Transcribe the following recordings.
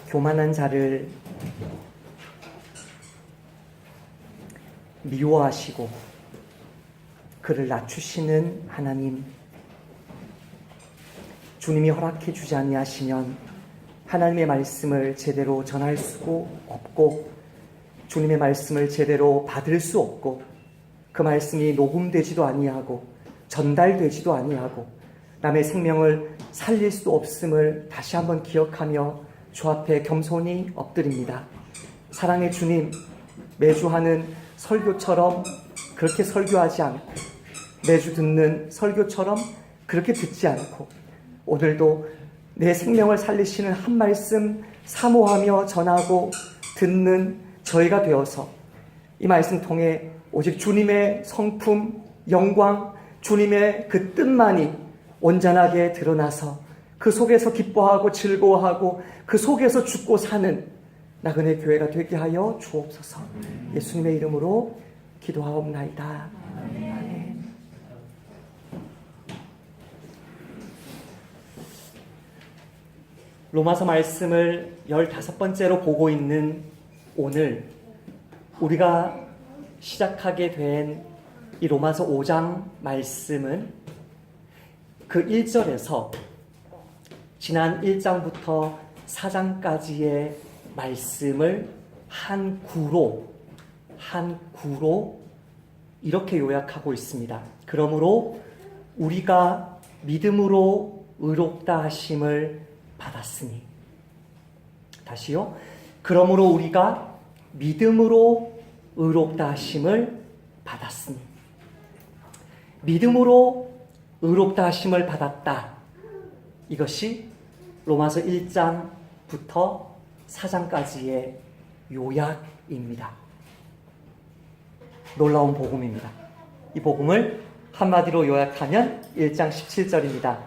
교만한 자를 미워하시고 그를 낮추시는 하나님, 주님이 허락해 주지 아니하시면 하나님의 말씀을 제대로 전할 수 없고 주님의 말씀을 제대로 받을 수 없고 그 말씀이 녹음되지도 아니하고 전달되지도 아니하고 남의 생명을 살릴 수 없음을 다시 한번 기억하며 주 앞에 겸손히 엎드립니다. 사랑의 주님, 매주 하는 설교처럼 그렇게 설교하지 않고 매주 듣는 설교처럼 그렇게 듣지 않고 오늘도 내 생명을 살리시는 한 말씀 사모하며 전하고 듣는 저희가 되어서 이 말씀 통해 오직 주님의 성품, 영광, 주님의 그 뜻만이 온전하게 드러나서 그 속에서 기뻐하고 즐거워하고 그 속에서 죽고 사는 나그네 교회가 되게 하여 주옵소서. 예수님의 이름으로 기도하옵나이다. 아멘. 로마서 말씀을 15번째로 보고 있는 오늘 우리가 시작하게 된 이 로마서 5장 말씀은 그 1절에서 지난 1장부터 4장까지의 말씀을 한 구로 이렇게 요약하고 있습니다. 그러므로 우리가 믿음으로 의롭다 하심을 받았으니, 다시요. 그러므로 우리가 믿음으로 의롭다 하심을 받았으니, 믿음으로 의롭다 하심을 받았다. 이것이 로마서 1장부터 4장까지의 요약입니다. 놀라운 복음입니다. 이 복음을 한마디로 요약하면 1장 17절입니다.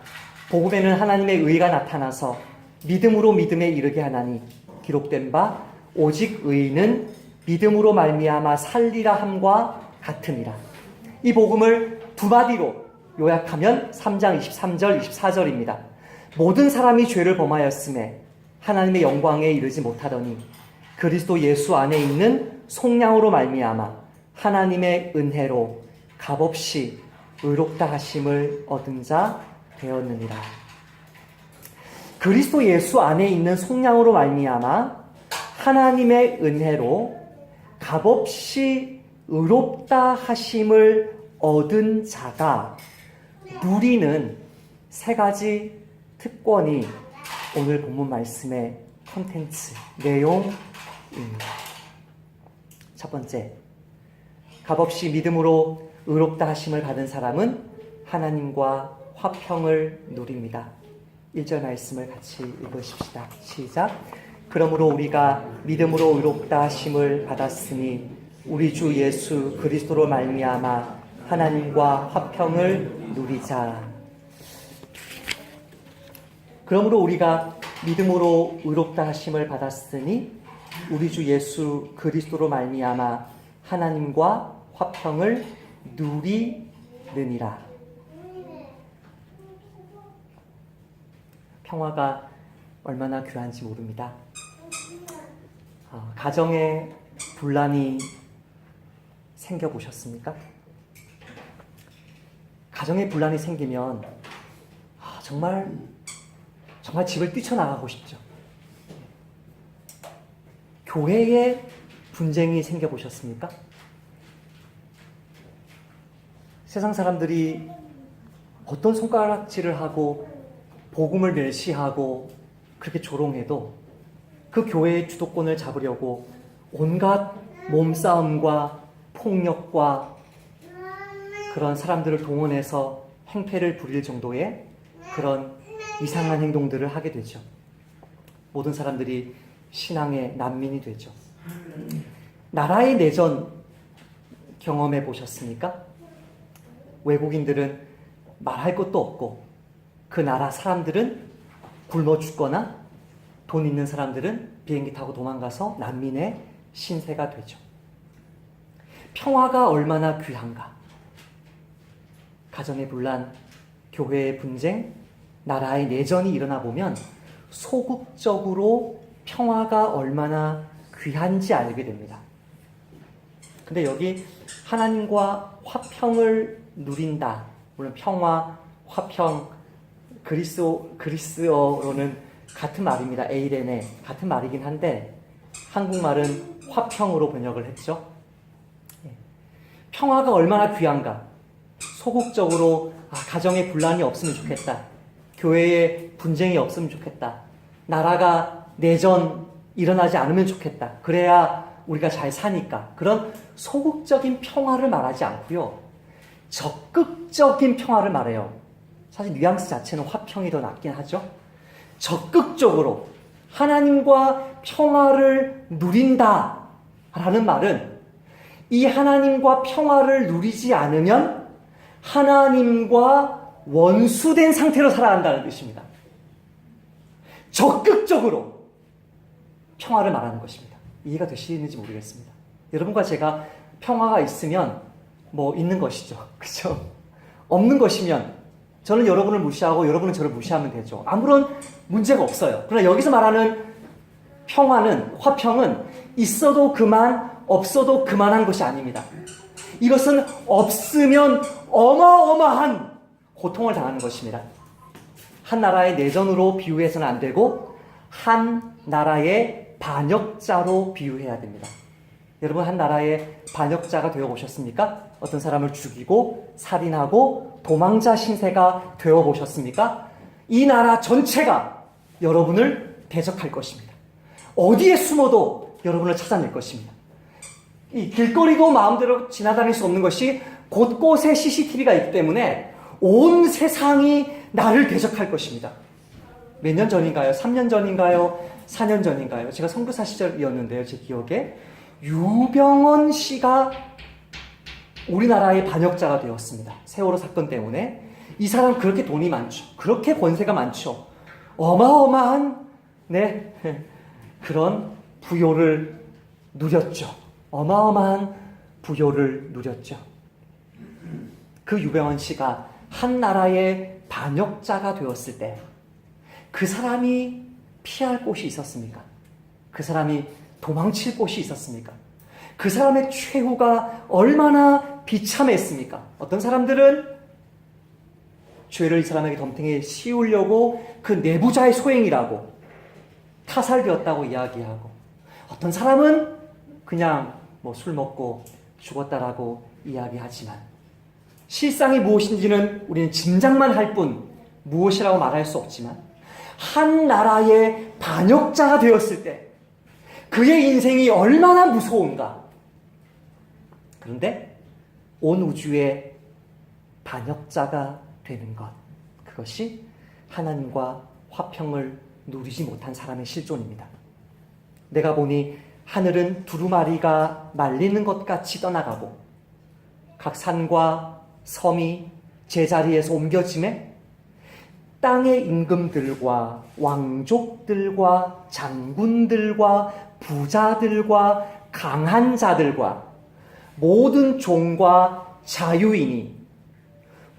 복음에는 하나님의 의가 나타나서 믿음으로 믿음에 이르게 하나니 기록된 바 오직 의인은 믿음으로 말미암아 살리라 함과 같으니라. 이 복음을 두 마디로 요약하면 3장 23절 24절입니다. 모든 사람이 죄를 범하였음에 하나님의 영광에 이르지 못하더니 그리스도 예수 안에 있는 속량으로 말미암아 하나님의 은혜로 값없이 의롭다 하심을 얻은 자 되었느니라. 그리스도 예수 안에 있는 속량으로 말미암아 하나님의 은혜로 값없이 의롭다 하심을 얻은 자가 누리는 세 가지 특권이 오늘 본문 말씀의 콘텐츠, 내용입니다. 첫 번째, 값없이 믿음으로 의롭다 하심을 받은 사람은 하나님과 화평을 누립니다. 1절 말씀을 같이 읽으십시다. 시작. 그러므로 우리가 믿음으로 의롭다 하심을 받았으니 우리 주 예수 그리스도로 말미암아 하나님과 화평을 누리자. 그러므로 우리가 믿음으로 의롭다 하심을 받았으니 우리 주 예수 그리스도로 말미암아 하나님과 화평을 누리느니라. 평화가 얼마나 귀한지 모릅니다. 가정에 분란이 생겨보셨습니까? 가정에 분란이 생기면 정말 집을 뛰쳐나가고 싶죠. 교회에 분쟁이 생겨보셨습니까? 세상 사람들이 어떤 손가락질을 하고 복음을 멸시하고 그렇게 조롱해도 그 교회의 주도권을 잡으려고 온갖 몸싸움과 폭력과 그런 사람들을 동원해서 행패를 부릴 정도의 그런 이상한 행동들을 하게 되죠. 모든 사람들이 신앙의 난민이 되죠. 나라의 내전 경험해 보셨습니까? 외국인들은 말할 것도 없고 그 나라 사람들은 굶어 죽거나 돈 있는 사람들은 비행기 타고 도망가서 난민의 신세가 되죠. 평화가 얼마나 귀한가. 가정의 분란, 교회의 분쟁, 나라의 내전이 일어나 보면 소극적으로 평화가 얼마나 귀한지 알게 됩니다. 근데 여기 하나님과 화평을 누린다. 물론 평화, 화평, 그리스어로는 같은 말입니다. 에이레네 같은 말이긴 한데 한국말은 화평으로 번역을 했죠. 평화가 얼마나 귀한가. 소극적으로 가정에 분란이 없으면 좋겠다. 교회에 분쟁이 없으면 좋겠다. 나라가 내전 일어나지 않으면 좋겠다. 그래야 우리가 잘 사니까. 그런 소극적인 평화를 말하지 않고요. 적극적인 평화를 말해요. 사실 뉘앙스 자체는 화평이 더 낫긴 하죠. 적극적으로 하나님과 평화를 누린다 라는 말은 이 하나님과 평화를 누리지 않으면 하나님과 원수된 상태로 살아간다는 뜻입니다. 적극적으로 평화를 말하는 것입니다. 이해가 되시는지 모르겠습니다. 여러분과 제가 평화가 있으면 뭐 있는 것이죠. 그렇죠? 없는 것이면 저는 여러분을 무시하고 여러분은 저를 무시하면 되죠. 아무런 문제가 없어요. 그러나 여기서 말하는 평화는, 화평은 있어도 그만, 없어도 그만한 것이 아닙니다. 이것은 없으면 어마어마한 고통을 당하는 것입니다. 한 나라의 내전으로 비유해서는 안 되고 한 나라의 반역자로 비유해야 됩니다. 여러분 한 나라의 반역자가 되어보셨습니까? 어떤 사람을 죽이고 살인하고 도망자 신세가 되어보셨습니까? 이 나라 전체가 여러분을 대적할 것입니다. 어디에 숨어도 여러분을 찾아낼 것입니다. 이 길거리도 마음대로 지나다닐 수 없는 것이 곳곳에 CCTV가 있기 때문에 온 세상이 나를 대적할 것입니다. 몇 년 전인가요? 3년 전인가요? 4년 전인가요? 제가 선교사 시절이었는데요. 제 기억에 유병헌 씨가 우리나라의 반역자가 되었습니다. 세월호 사건 때문에. 이 사람 그렇게 돈이 많죠. 그렇게 권세가 많죠. 어마어마한 그런 부요를 누렸죠. 어마어마한 부요를 누렸죠. 그 유병헌 씨가 한 나라의 반역자가 되었을 때 그 사람이 피할 곳이 있었습니까? 그 사람이 도망칠 곳이 있었습니까? 그 사람의 최후가 얼마나 비참했습니까? 어떤 사람들은 죄를 이 사람에게 덤탱이에 씌우려고 그 내부자의 소행이라고 타살되었다고 이야기하고, 어떤 사람은 그냥 뭐 술 먹고 죽었다라고 이야기하지만 실상이 무엇인지는 우리는 짐작만 할 뿐 무엇이라고 말할 수 없지만 한 나라의 반역자가 되었을 때 그의 인생이 얼마나 무서운가. 그런데 온 우주의 반역자가 되는 것, 그것이 하나님과 화평을 누리지 못한 사람의 실존입니다. 내가 보니 하늘은 두루마리가 말리는 것 같이 떠나가고 각 산과 섬이 제자리에서 옮겨짐에 땅의 임금들과 왕족들과 장군들과 부자들과 강한 자들과 모든 종과 자유인이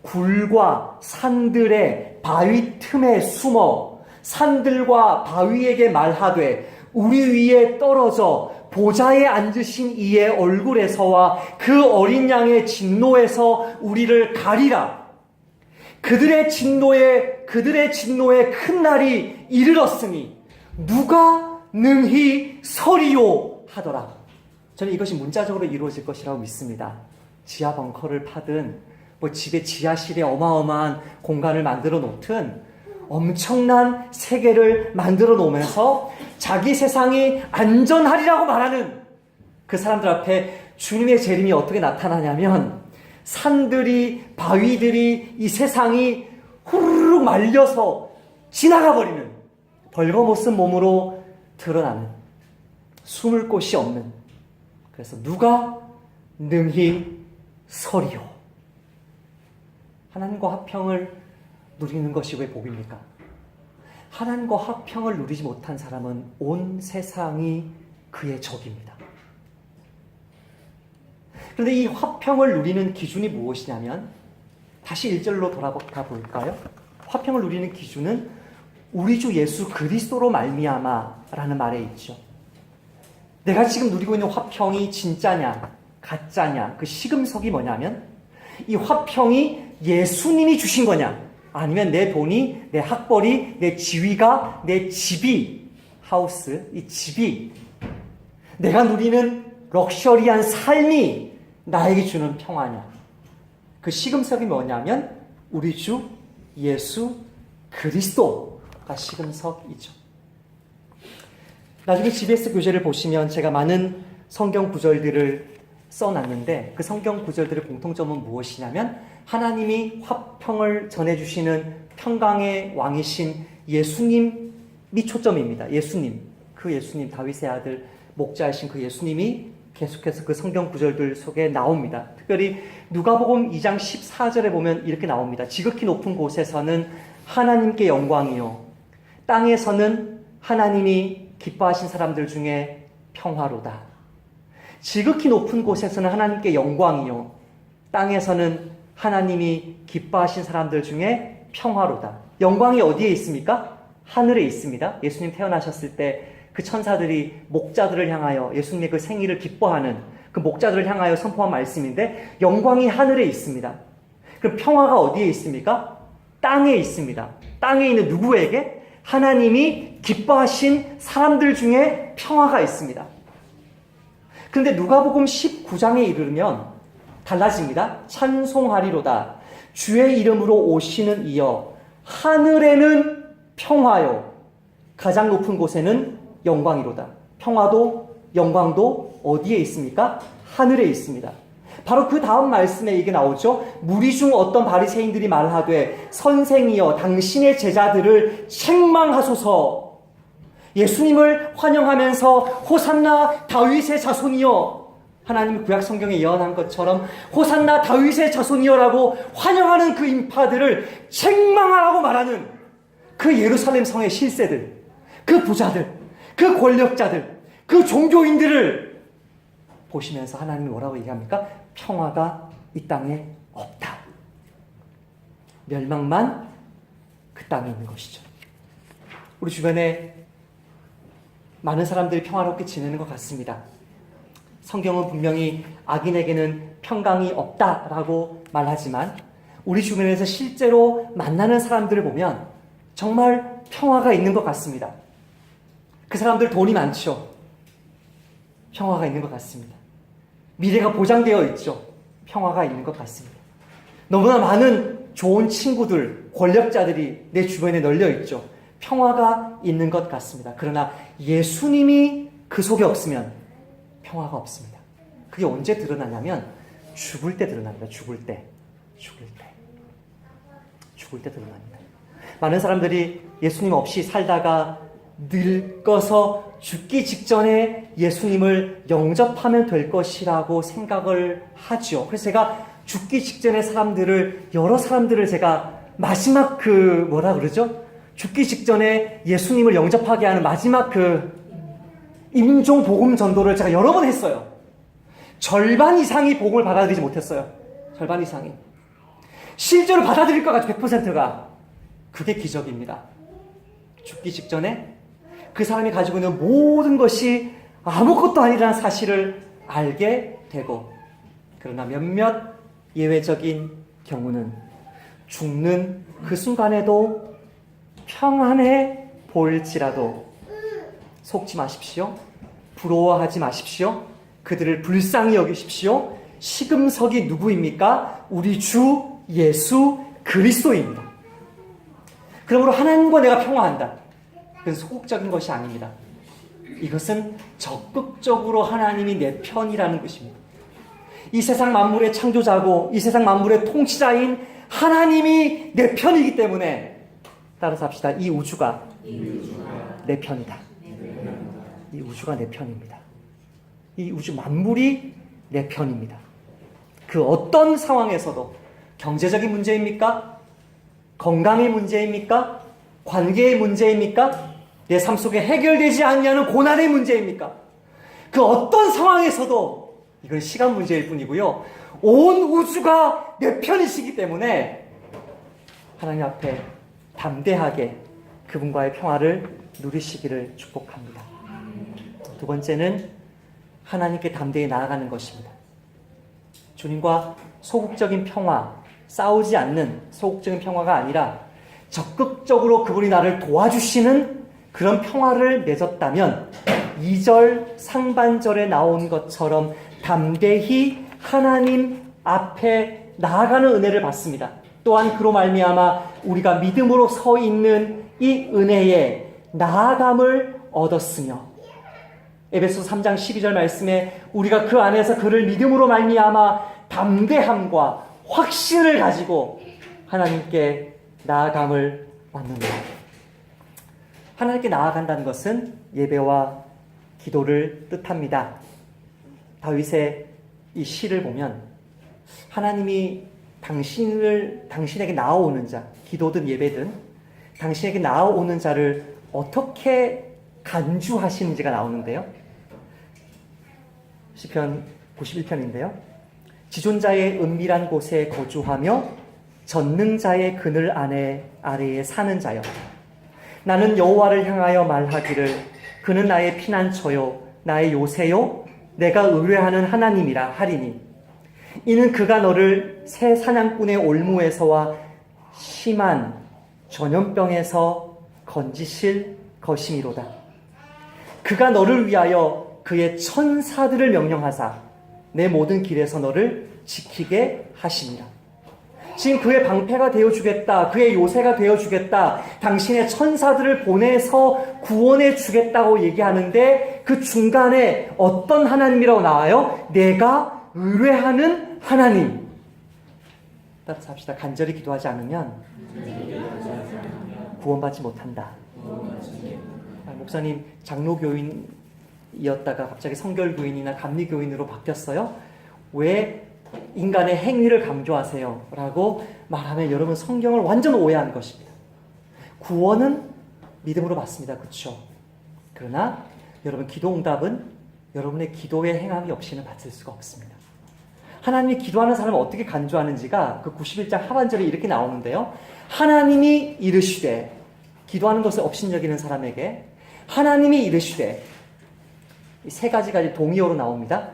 굴과 산들의 바위 틈에 숨어 산들과 바위에게 말하되 우리 위에 떨어져 보좌에 앉으신 이의 얼굴에서와 그 어린 양의 진노에서 우리를 가리라. 그들의 진노에 큰 날이 이르렀으니 누가 능히 서리요 하더라. 저는 이것이 문자적으로 이루어질 것이라고 믿습니다. 지하 벙커를 파든 뭐 집에 지하실에 어마어마한 공간을 만들어 놓든 엄청난 세계를 만들어 놓으면서 자기 세상이 안전하리라고 말하는 그 사람들 앞에 주님의 재림이 어떻게 나타나냐면 산들이, 바위들이, 이 세상이 후루룩 말려서 지나가 버리는, 벌거벗은 몸으로 드러나는, 숨을 곳이 없는, 그래서 누가 능히 서리요. 하나님과 화평을 누리는 것이 왜 복입니까? 하나님과 화평을 누리지 못한 사람은 온 세상이 그의 적입니다. 그런데 이 화평을 누리는 기준이 무엇이냐면, 다시 1절로 돌아가 볼까요? 화평을 누리는 기준은 우리 주 예수 그리스도로 말미암아라는 말에 있죠. 내가 지금 누리고 있는 화평이 진짜냐 가짜냐, 그 시금석이 뭐냐면 이 화평이 예수님이 주신 거냐, 아니면 내 돈이, 내 학벌이, 내 지위가, 내 집이, 하우스, 이 집이, 내가 누리는 럭셔리한 삶이 나에게 주는 평화냐. 그 시금석이 뭐냐면 우리 주 예수 그리스도가 시금석이죠. 나중에 GBS 교재를 보시면 제가 많은 성경 구절들을 써놨는데 그 성경 구절들의 공통점은 무엇이냐면 하나님이 화평을 전해주시는 평강의 왕이신 예수님이 초점입니다. 예수님, 그 예수님, 다윗의 아들 목자이신 그 예수님이 계속해서 그 성경 구절들 속에 나옵니다. 특별히 누가복음 2장 14절에 보면 이렇게 나옵니다. 지극히 높은 곳에서는 하나님께 영광이요, 땅에서는 하나님이 기뻐하신 사람들 중에 평화로다. 지극히 높은 곳에서는 하나님께 영광이요, 땅에서는 하나님이 기뻐하신 사람들 중에 평화로다. 영광이 어디에 있습니까? 하늘에 있습니다. 예수님 태어나셨을 때 그 천사들이 목자들을 향하여 예수님의 그 생일을 기뻐하는 그 목자들을 향하여 선포한 말씀인데 영광이 하늘에 있습니다. 그럼 평화가 어디에 있습니까? 땅에 있습니다. 땅에 있는 누구에게? 하나님이 기뻐하신 사람들 중에 평화가 있습니다. 그런데 누가복음 19장에 이르면 달라집니다. 찬송하리로다. 주의 이름으로 오시는 이여 하늘에는 평화요, 가장 높은 곳에는 영광이로다. 평화도 영광도 어디에 있습니까? 하늘에 있습니다. 바로 그 다음 말씀에 이게 나오죠. 무리 중 어떤 바리새인들이 말하되 선생이여 당신의 제자들을 책망하소서. 예수님을 환영하면서 호산나 다윗의 자손이여, 하나님이 구약 성경에 예언한 것처럼 호산나 다윗의 자손이여라고 환영하는 그 인파들을 책망하라고 말하는 그 예루살렘 성의 실세들, 그 부자들, 그 권력자들, 그 종교인들을 보시면서 하나님이 뭐라고 얘기합니까? 평화가 이 땅에 없다. 멸망만 그 땅에 있는 것이죠. 우리 주변에 많은 사람들이 평화롭게 지내는 것 같습니다. 성경은 분명히 악인에게는 평강이 없다라고 말하지만 우리 주변에서 실제로 만나는 사람들을 보면 정말 평화가 있는 것 같습니다. 그 사람들 돈이 많죠. 평화가 있는 것 같습니다. 미래가 보장되어 있죠. 평화가 있는 것 같습니다. 너무나 많은 좋은 친구들, 권력자들이 내 주변에 널려 있죠. 평화가 있는 것 같습니다. 그러나 예수님이 그 속에 없으면 평화가 없습니다. 그게 언제 드러나냐면 죽을 때 드러납니다. 죽을 때 드러납니다. 많은 사람들이 예수님 없이 살다가 늙어서 죽기 직전에 예수님을 영접하면 될 것이라고 생각을 하죠. 그래서 제가 죽기 직전의 사람들을, 여러 사람들을 제가 마지막 죽기 직전에 예수님을 영접하게 하는 마지막 임종 복음 전도를 제가 여러 번 했어요. 절반 이상이 복음을 받아들이지 못했어요. 절반 이상이. 실제로 받아들일 것 같죠. 100%가. 그게 기적입니다. 죽기 직전에 그 사람이 가지고 있는 모든 것이 아무것도 아니라는 사실을 알게 되고, 그러나 몇몇 예외적인 경우는 죽는 그 순간에도 평안해 보일지라도 속지 마십시오. 부러워하지 마십시오. 그들을 불쌍히 여기십시오. 시금석이 누구입니까? 우리 주 예수 그리스도입니다. 그러므로 하나님과 내가 평화한다. 그건 소극적인 것이 아닙니다. 이것은 적극적으로 하나님이 내 편이라는 것입니다. 이 세상 만물의 창조자고 이 세상 만물의 통치자인 하나님이 내 편이기 때문에, 따라서 합시다. 이 우주가 내 편이다. 이 우주가 내 편입니다. 이 우주 만물이 내 편입니다. 그 어떤 상황에서도, 경제적인 문제입니까? 건강의 문제입니까? 관계의 문제입니까? 내 삶 속에 해결되지 않냐는 고난의 문제입니까? 그 어떤 상황에서도 이건 시간 문제일 뿐이고요. 온 우주가 내 편이시기 때문에 하나님 앞에 담대하게 그분과의 평화를 누리시기를 축복합니다. 두 번째는 하나님께 담대히 나아가는 것입니다. 주님과 소극적인 평화, 싸우지 않는 소극적인 평화가 아니라 적극적으로 그분이 나를 도와주시는 그런 평화를 맺었다면 2절 상반절에 나온 것처럼 담대히 하나님 앞에 나아가는 은혜를 받습니다. 또한 그로 말미암아 우리가 믿음으로 서 있는 이 은혜에 나아감을 얻었으며, 에베소서 3장 12절 말씀에 우리가 그 안에서 그를 믿음으로 말미암아 담대함과 확신을 가지고 하나님께 나아감을 받는다. 하나님께 나아간다는 것은 예배와 기도를 뜻합니다. 다윗의 이 시를 보면 하나님이 당신에게 나아오는 자, 기도든 예배든 당신에게 나아오는 자를 어떻게 간주하시는지가 나오는데요. 시편 91편인데요. 지존자의 은밀한 곳에 거주하며 전능자의 그늘 아래에 사는 자여, 나는 여호와를 향하여 말하기를 그는 나의 피난처요 나의 요새요 내가 의뢰하는 하나님이라 하리니, 이는 그가 너를 새 사냥꾼의 올무에서와 심한 전염병에서 건지실 것이미로다. 그가 너를 위하여 그의 천사들을 명령하사 내 모든 길에서 너를 지키게 하시니라. 지금 그의 방패가 되어주겠다, 그의 요새가 되어주겠다, 당신의 천사들을 보내서 구원해 주겠다고 얘기하는데 그 중간에 어떤 하나님이라고 나와요? 내가 의뢰하는 하나님. 따라서 합시다. 간절히 기도하지 않으면 구원받지 못한다. 목사님 장로교인이었다가 갑자기 성결교인이나 감리교인으로 바뀌었어요? 왜 인간의 행위를 강조하세요? 라고 말하면 여러분 성경을 완전 오해하는 것입니다. 구원은 믿음으로 받습니다. 그렇죠? 그러나 여러분 기도응답은 여러분의 기도의 행함이 없이는 받을 수가 없습니다. 하나님이 기도하는 사람을 어떻게 간주하는지가 그 91장 하반절에 이렇게 나오는데요. 하나님이 이르시되, 기도하는 것을 업신여기는 사람에게 하나님이 이르시되, 이 세 가지가 동의어로 나옵니다.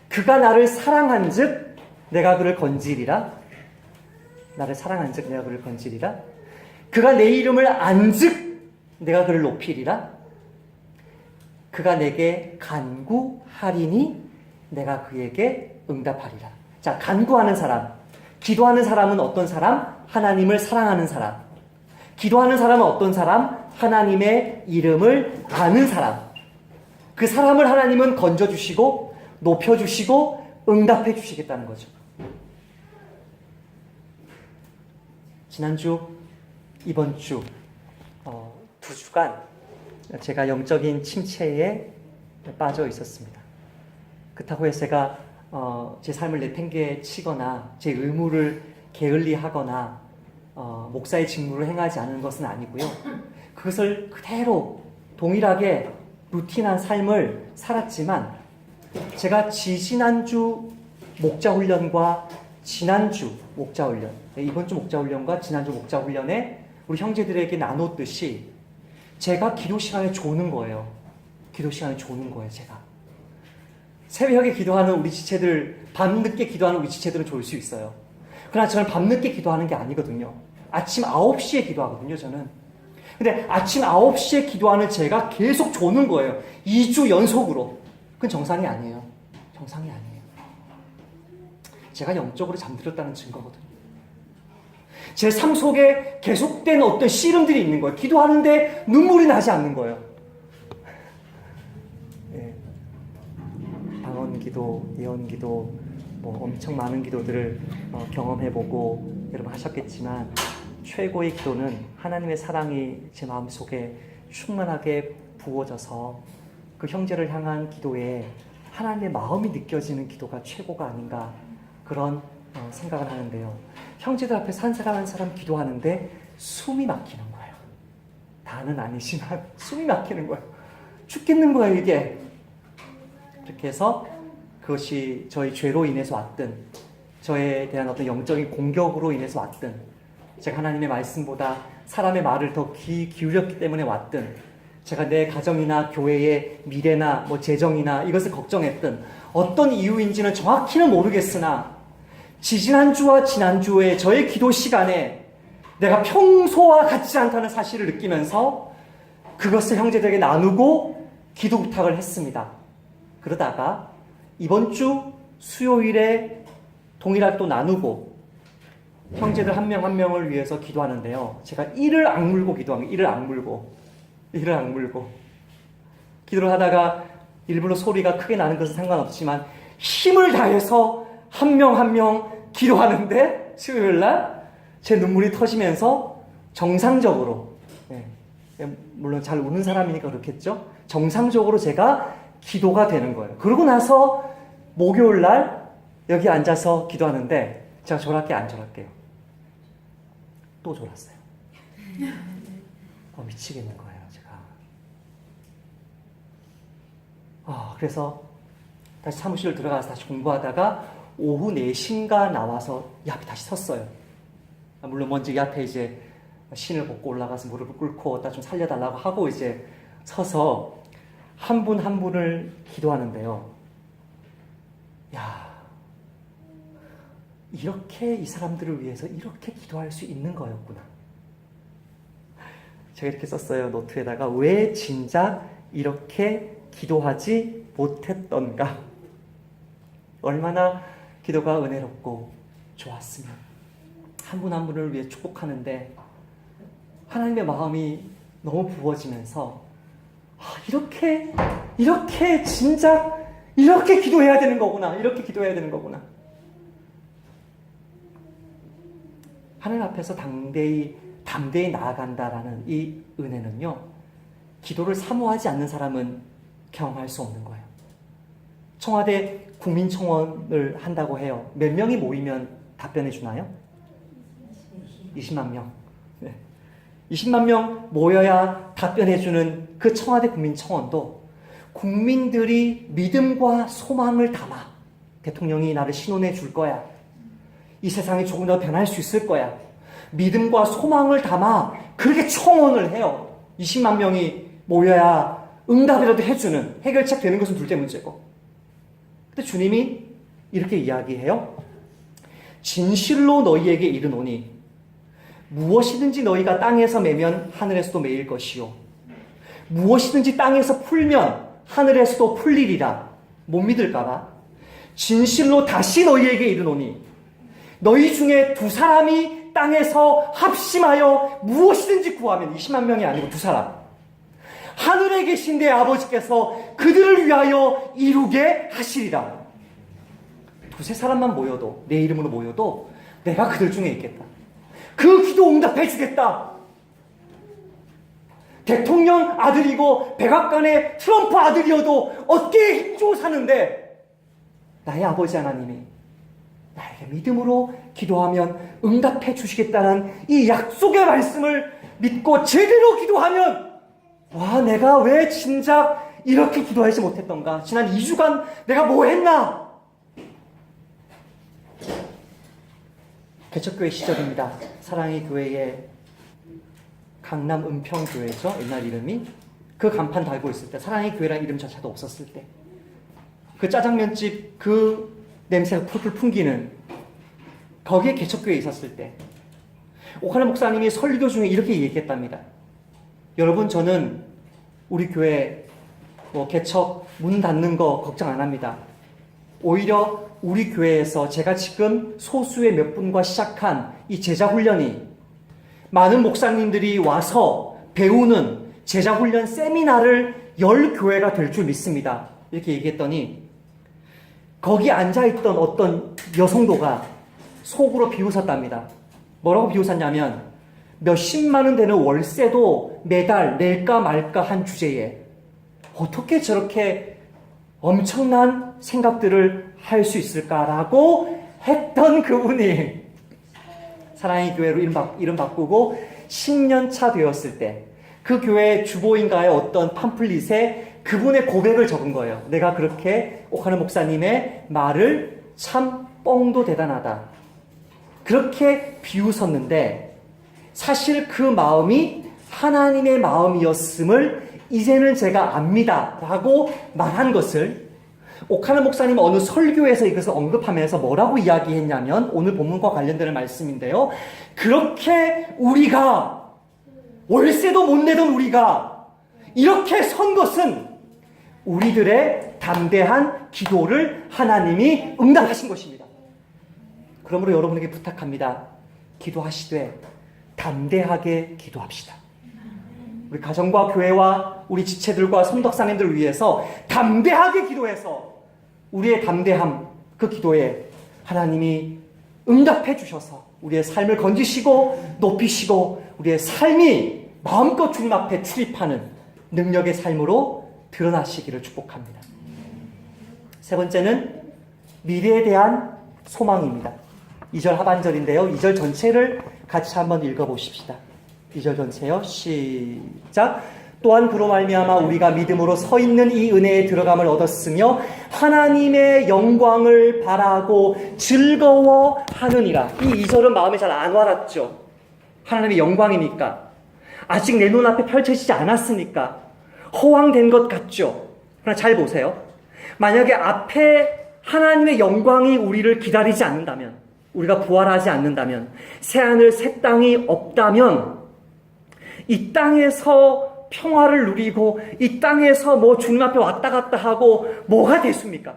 그가 나를 사랑한즉 내가 그를 건지리라. 나를 사랑한즉 내가 그를 건지리라. 그가 내 이름을 안즉 내가 그를 높이리라. 그가 내게 간구하리니 내가 그에게 응답하리라. 자, 간구하는 사람, 기도하는 사람은 어떤 사람? 하나님을 사랑하는 사람. 기도하는 사람은 어떤 사람? 하나님의 이름을 아는 사람. 그 사람을 하나님은 건져주시고 높여주시고 응답해 주시겠다는 거죠. 지난주, 이번 주, 두 주간 제가 영적인 침체에 빠져 있었습니다. 그렇다고 해서 제가 제 삶을 내팽개치거나 제 의무를 게을리하거나 목사의 직무를 행하지 않은 것은 아니고요. 그것을 그대로 동일하게 루틴한 삶을 살았지만, 제가 지지난주 목자훈련과 지난주 목자훈련, 이번 주 목자훈련과 지난주 목자훈련에 우리 형제들에게 나눴듯이 제가 기도 시간에 조는 거예요. 기도 시간에 조는 거예요, 제가. 새벽에 기도하는 우리 지체들, 밤늦게 기도하는 우리 지체들은 졸 수 있어요. 그러나 저는 밤늦게 기도하는 게 아니거든요. 아침 9시에 기도하거든요, 저는. 근데 아침 9시에 기도하는 제가 계속 조는 거예요. 2주 연속으로. 그건 정상이 아니에요. 정상이 아니에요. 제가 영적으로 잠들었다는 증거거든요. 제 삶 속에 계속된 어떤 씨름들이 있는 거예요. 기도하는데 눈물이 나지 않는 거예요. 네. 방언 기도, 예언 기도, 엄청 많은 기도들을 경험해보고 여러분 하셨겠지만, 최고의 기도는 하나님의 사랑이 제 마음속에 충만하게 부어져서 그 형제를 향한 기도에 하나님의 마음이 느껴지는 기도가 최고가 아닌가, 그런 생각을 하는데요. 형제들 앞에서 한 사람 한 사람 기도하는데 숨이 막히는 거예요. 다는 아니지만 숨이 막히는 거예요. 죽겠는 거예요, 이게. 그렇게 해서 그것이 저희 죄로 인해서 왔든 저에 대한 어떤 영적인 공격으로 인해서 왔든 제가 하나님의 말씀보다 사람의 말을 더 귀 기울였기 때문에 왔든, 제가 내 가정이나 교회의 미래나 재정이나 이것을 걱정했든 어떤 이유인지는 정확히는 모르겠으나, 지지난주와 지난주에 저의 기도 시간에 내가 평소와 같지 않다는 사실을 느끼면서 그것을 형제들에게 나누고 기도 부탁을 했습니다. 그러다가 이번 주 수요일에 동일하게 또 나누고 형제들 한 명 한 명을 위해서 기도하는데요. 제가 이를 악물고 기도합니다. 이를 악물고 기도를 하다가 일부러 소리가 크게 나는 것은 상관없지만 힘을 다해서 한 명 한 명 기도하는데, 수요일날 제 눈물이 터지면서 정상적으로, 물론 잘 우는 사람이니까 그렇겠죠, 정상적으로 제가 기도가 되는 거예요. 그러고 나서 목요일날 여기 앉아서 기도하는데 제가 졸았게 안 졸았게요? 또 졸았어요. 미치겠는 거예요, 제가. 그래서 다시 사무실 들어가서 다시 공부하다가 오후 4시인가 나와서 이 앞에 다시 섰어요. 물론 먼저 이 앞에 이제 신을 벗고 올라가서 무릎을 꿇고 좀 살려달라고 하고 이제 서서 한 분 한 분을 기도하는데요. 이렇게 이 사람들을 위해서 이렇게 기도할 수 있는 거였구나. 제가 이렇게 썼어요, 노트에다가. 왜 진작 이렇게 기도하지 못했던가. 얼마나 기도가 은혜롭고 좋았으면. 한 분 한 분을 위해 축복하는데 하나님의 마음이 너무 부어지면서, 이렇게 진작 이렇게 기도해야 되는 거구나. 이렇게 기도해야 되는 거구나. 하나님 앞에서 담대히 나아간다라는 이 은혜는요, 기도를 사모하지 않는 사람은 경험할 수 없는 거예요. 청와대 국민청원을 한다고 해요. 몇 명이 모이면 답변해 주나요? 20만 명. 20만 명 모여야 답변해 주는 그 청와대 국민청원도 국민들이 믿음과 소망을 담아, 대통령이 나를 신원해 줄 거야, 이 세상이 조금 더 변할 수 있을 거야, 믿음과 소망을 담아 그렇게 청원을 해요. 20만 명이 모여야 응답이라도 해주는, 해결책 되는 것은 둘째 문제고. 근데 주님이 이렇게 이야기해요. 진실로 너희에게 이르노니 무엇이든지 너희가 땅에서 매면 하늘에서도 매일 것이요, 무엇이든지 땅에서 풀면 하늘에서도 풀리리라. 못 믿을까봐 진실로 다시 너희에게 이르노니 너희 중에 두 사람이 땅에서 합심하여 무엇이든지 구하면, 20만 명이 아니고 두 사람, 하늘에 계신 내 아버지께서 그들을 위하여 이루게 하시리라. 두세 사람만 모여도, 내 이름으로 모여도 내가 그들 중에 있겠다. 그 기도 응답해 주겠다. 대통령 아들이고 백악관의 트럼프 아들이어도 어깨에 힘주고 사는데 나의 아버지 하나님이 나에게 믿음으로 기도하면 응답해 주시겠다는 이 약속의 말씀을 믿고 제대로 기도하면, 내가 왜 진작 이렇게 기도하지 못했던가? 지난 2주간 내가 뭐 했나? 개척교회 시절입니다. 사랑의 교회의 강남 은평교회죠, 옛날 이름이. 그 간판 달고 있을 때, 사랑의 교회라는 이름 자체도 없었을 때, 그 짜장면집 그 냄새가 풀풀 풍기는 거기에 개척교회에 있었을 때, 오카네 목사님이 설교 중에 이렇게 얘기했답니다. 여러분, 저는 우리 교회 개척 문 닫는 거 걱정 안 합니다. 오히려 우리 교회에서 제가 지금 소수의 몇 분과 시작한 이 제자훈련이 많은 목사님들이 와서 배우는 제자훈련 세미나를 열 교회가 될 줄 믿습니다. 이렇게 얘기했더니 거기 앉아있던 어떤 여성도가 속으로 비웃었답니다. 뭐라고 비웃었냐면, 몇십만 원 되는 월세도 매달 낼까 말까 한 주제에 어떻게 저렇게 엄청난 생각들을 할 수 있을까라고 했던 그분이 사랑의 교회로 이름 바꾸고 10년 차 되었을 때 그 교회 주보인가의 어떤 팜플릿에 그분의 고백을 적은 거예요. 내가 그렇게 오카네 목사님의 말을 참 뻥도 대단하다, 그렇게 비웃었는데 사실 그 마음이 하나님의 마음이었음을 이제는 제가 압니다 라고 말한 것을 오카는 목사님 어느 설교에서 이것을 언급하면서 뭐라고 이야기했냐면, 오늘 본문과 관련되는 말씀인데요, 그렇게 우리가, 월세도 못 내던 우리가 이렇게 선 것은 우리들의 담대한 기도를 하나님이 응답하신 것입니다. 그러므로 여러분에게 부탁합니다. 기도하시되 담대하게 기도합시다. 우리 가정과 교회와 우리 지체들과 성덕사님들을 위해서 담대하게 기도해서 우리의 담대함, 그 기도에 하나님이 응답해 주셔서 우리의 삶을 건지시고 높이시고 우리의 삶이 마음껏 주님 앞에 출입하는 능력의 삶으로 드러나시기를 축복합니다. 세 번째는 미래에 대한 소망입니다. 2절 하반절인데요. 2절 전체를 같이 한번 읽어보십시다. 2절 전체요. 시작. 또한 그로 말미암아 우리가 믿음으로 서 있는 이 은혜에 들어감을 얻었으며 하나님의 영광을 바라고 즐거워하느니라. 이 2절은 마음에 잘 안 와닿죠. 하나님의 영광이니까, 아직 내 눈앞에 펼쳐지지 않았으니까 허황된 것 같죠. 그러나 잘 보세요. 만약에 앞에 하나님의 영광이 우리를 기다리지 않는다면, 우리가 부활하지 않는다면, 새하늘 새 땅이 없다면 이 땅에서 평화를 누리고 이 땅에서 뭐 주님 앞에 왔다 갔다 하고 뭐가 됐습니까?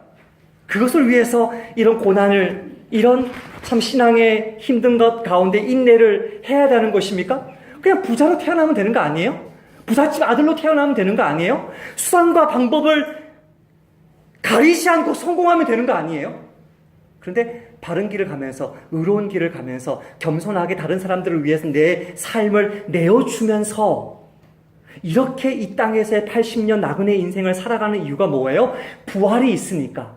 그것을 위해서 이런 고난을, 이런 참 신앙의 힘든 것 가운데 인내를 해야 되는 것입니까? 그냥 부자로 태어나면 되는 거 아니에요? 부잣집 아들로 태어나면 되는 거 아니에요? 수단과 방법을 가리지 않고 성공하면 되는 거 아니에요? 그런데 바른 길을 가면서, 의로운 길을 가면서 겸손하게 다른 사람들을 위해서 내 삶을 내어주면서 이렇게 이 땅에서의 80년 나그네 인생을 살아가는 이유가 뭐예요? 부활이 있으니까.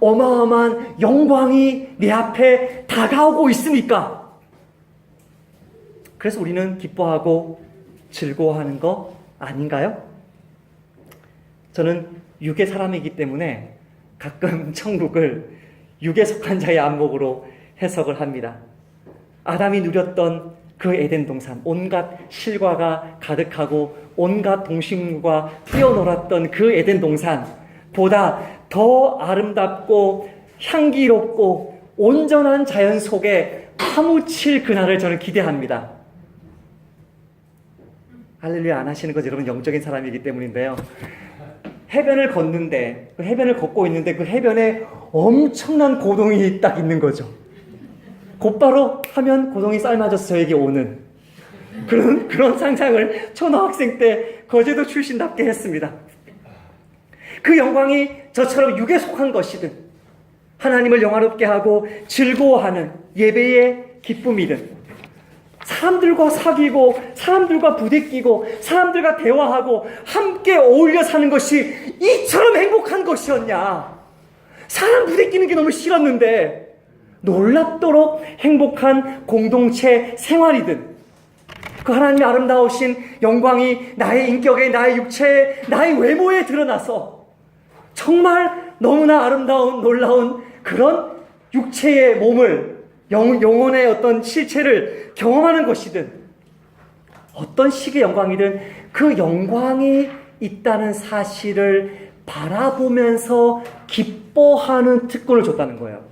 어마어마한 영광이 내 앞에 다가오고 있으니까. 그래서 우리는 기뻐하고 즐거워하는 거 아닌가요? 저는 육의 사람이기 때문에 가끔 천국을 육에 속한 자의 안목으로 해석을 합니다. 아담이 누렸던 그 에덴 동산, 온갖 실과가 가득하고 온갖 동식물과 뛰어놀았던 그 에덴 동산보다 더 아름답고 향기롭고 온전한 자연 속에 파묻힐 그날을 저는 기대합니다. 할렐루야 안 하시는 건 여러분 영적인 사람이기 때문인데요. 해변을 걷는데, 그 해변을 걷고 있는데 그 해변에 엄청난 고동이 딱 있는 거죠. 곧바로 하면 고동이 삶아져서 저에게 오는 그런 상상을 초등학생 때 거제도 출신답게 했습니다. 그 영광이 저처럼 육에 속한 것이든 하나님을 영화롭게 하고 즐거워하는 예배의 기쁨이든 사람들과 사귀고 사람들과 부대끼고 사람들과 대화하고 함께 어울려 사는 것이 이처럼 행복한 것이었냐. 사람 부대끼는 게 너무 싫었는데 놀랍도록 행복한 공동체 생활이든 그 하나님의 아름다우신 영광이 나의 인격에, 나의 육체에, 나의 외모에 드러나서 정말 너무나 아름다운 놀라운 그런 육체의 몸을, 영혼의 어떤 실체를 경험하는 것이든 어떤 식의 영광이든 그 영광이 있다는 사실을 바라보면서 기뻐하는 특권을 줬다는 거예요.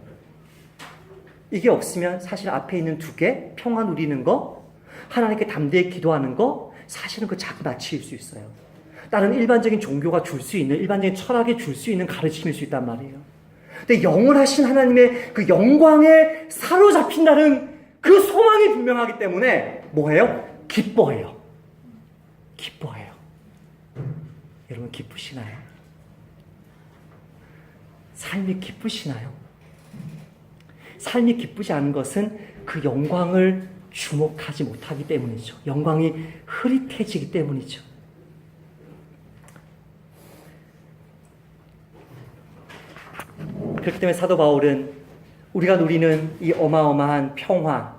이게 없으면 사실 앞에 있는 두 개, 평화 누리는 거, 하나님께 담대히 기도하는 거, 사실은 그 자기 마치일 수 있어요. 다른 일반적인 종교가 줄 수 있는, 일반적인 철학이 줄 수 있는 가르침일 수 있단 말이에요. 근데 영원하신 하나님의 그 영광에 사로잡힌다는 그 소망이 분명하기 때문에 뭐해요? 기뻐해요. 기뻐해요. 여러분 기쁘시나요? 삶이 기쁘시나요? 삶이 기쁘지 않은 것은 그 영광을 주목하지 못하기 때문이죠. 영광이 흐릿해지기 때문이죠. 그렇기 때문에 사도 바울은 우리가 누리는 이 어마어마한 평화,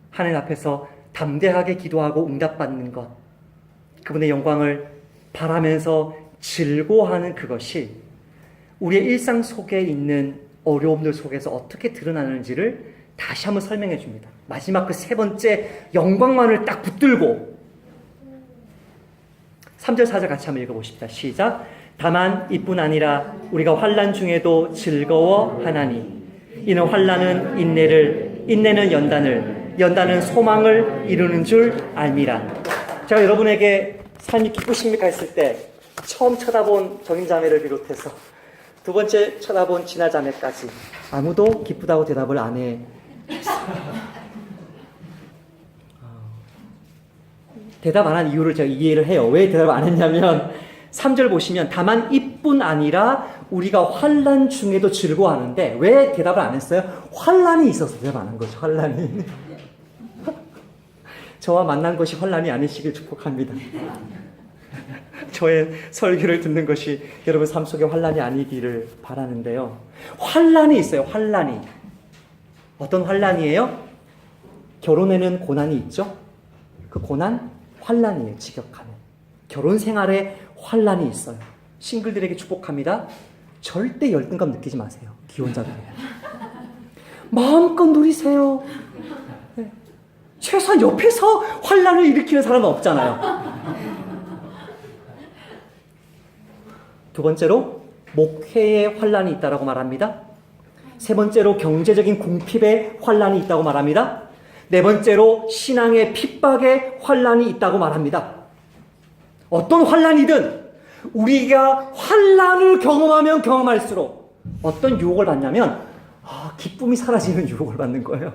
하나님 앞에서 담대하게 기도하고 응답받는 것, 그분의 영광을 바라면서 즐거워하는 그것이 우리의 일상 속에 있는 어려움들 속에서 어떻게 드러나는지를 다시 한번 설명해 줍니다. 마지막 그 세 번째 영광만을 딱 붙들고 3절 4절 같이 한번 읽어보십시다. 시작. 다만 이뿐 아니라 우리가 환난 중에도 즐거워하나니 이는 환난은 인내를, 인내는 연단을, 연단은 소망을 이루는 줄 알미라. 제가 여러분에게 삶이 기쁘십니까 했을 때 처음 쳐다본 정인자매를 비롯해서 두 번째 쳐다본 진아자매까지 아무도 기쁘다고 대답을 안 해. 대답 안 한 이유를 제가 이해를 해요. 왜 대답 안 했냐면 3절 보시면 다만 이뿐 아니라 우리가 환난 중에도 즐거워하는데 왜 대답을 안 했어요? 환난이 있어서 대답 안 한 거죠. 환난이. 저와 만난 것이 환난이 아니시길 축복합니다. 저의 설교를 듣는 것이 여러분 삶 속에 환난이 아니기를 바라는데요. 환난이 있어요. 환난이. 어떤 환난이에요? 결혼에는 고난이 있죠. 그 고난 환난이에요. 직역하면. 결혼 생활에 환난이 있어요. 싱글들에게 축복합니다. 절대 열등감 느끼지 마세요. 기혼자들에게. 마음껏 누리세요. 네. 최소한 옆에서 환난을 일으키는 사람은 없잖아요. 두 번째로 목회에 환난이 있다라고 말합니다. 세 번째로 경제적인 궁핍에 환난이 있다고 말합니다. 네 번째로 신앙의 핍박에 환난이 있다고 말합니다. 어떤 환난이든 우리가 환난을 경험하면 경험할수록 어떤 유혹을 받냐면 기쁨이 사라지는 유혹을 받는 거예요.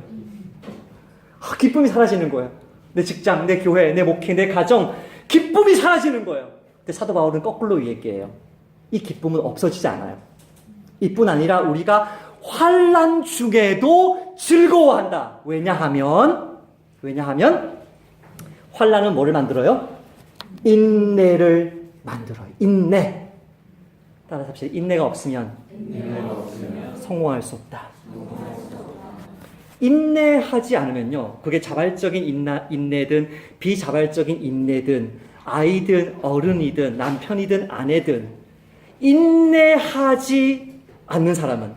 기쁨이 사라지는 거예요. 내 직장, 내 교회, 내 목회, 내 가정 기쁨이 사라지는 거예요. 근데 사도 바울은 거꾸로 얘기해요. 이 기쁨은 없어지지 않아요. 이뿐 아니라 우리가 환난 중에도 즐거워한다. 왜냐하면 환난은 뭐를 만들어요? 인내를 만들어요. 인내. 따라서 합시다. 인내가 없으면 성공할 수 없다. 인내하지 않으면요. 그게 자발적인 인내든 비자발적인 인내든 아이든 어른이든 남편이든 아내든 인내하지 않는 사람은